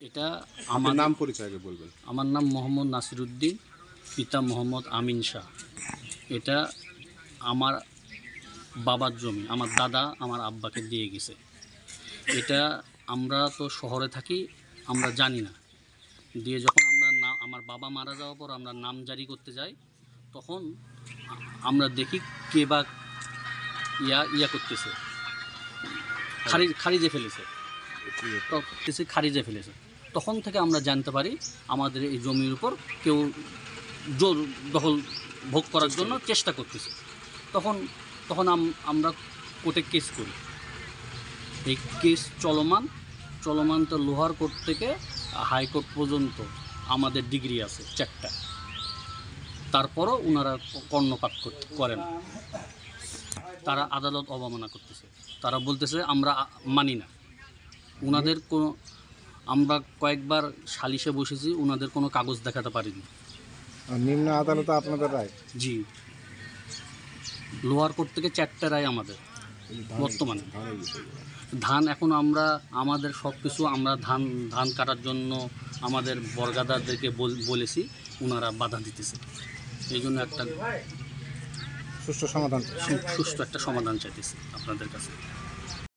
এটা আমার নাম পরিচয় আগে বলবেন। আমার নাম মোহাম্মদ নাসিরউদ্দিন, পিতা মোহাম্মদ আমিন শাহ। এটা আমার বাবার জমি, আমার দাদা আমার আব্বাকে দিয়ে গেছে। এটা আমরা তো শহরে থাকি, আমরা জানি না। দিয়ে যখন আমরা আমার বাবা মারা যাওয়ার পর আমরা নাম জারি করতে যাই, তখন আমরা দেখি কে বা ইয়া করতেছে, খারিজে ফেলেছে, খারিজে ফেলেছে। তখন থেকে আমরা জানতে পারি আমাদের এই জমির উপর কেউ জোর দখল ভোগ করার জন্য চেষ্টা করতেছে। তখন আমরা কোর্টে কেস করি। এই কেস চলমান তো লোহার কোর্ট থেকে হাইকোর্ট পর্যন্ত আমাদের ডিগ্রি আছে 4টা। তারপরও ওনারা কর্ণপাত করেন। তারা আদালত অবমাননা করতেছে। তারা বলতেছে আমরা মানি না। ওনাদের কোনো, আমরা কয়েকবার সালিশে বসেছি, ওনাদের কোনো কাগজ দেখাতে পারিনি। নিম্ন আদালতে আপনাদের রায়? জি, লোয়ার কোর্ট থেকে 4টা রায় আমাদের বর্তমানে। ধান এখন আমাদের সব কিছু আমরা ধান কাটার জন্য আমাদের বর্গাদারদেরকে বলেছি, ওনারা বাধা দিতেছে। এই জন্য একটা সুষ্ঠু একটা সমাধান চাইতেছি আপনাদের কাছে।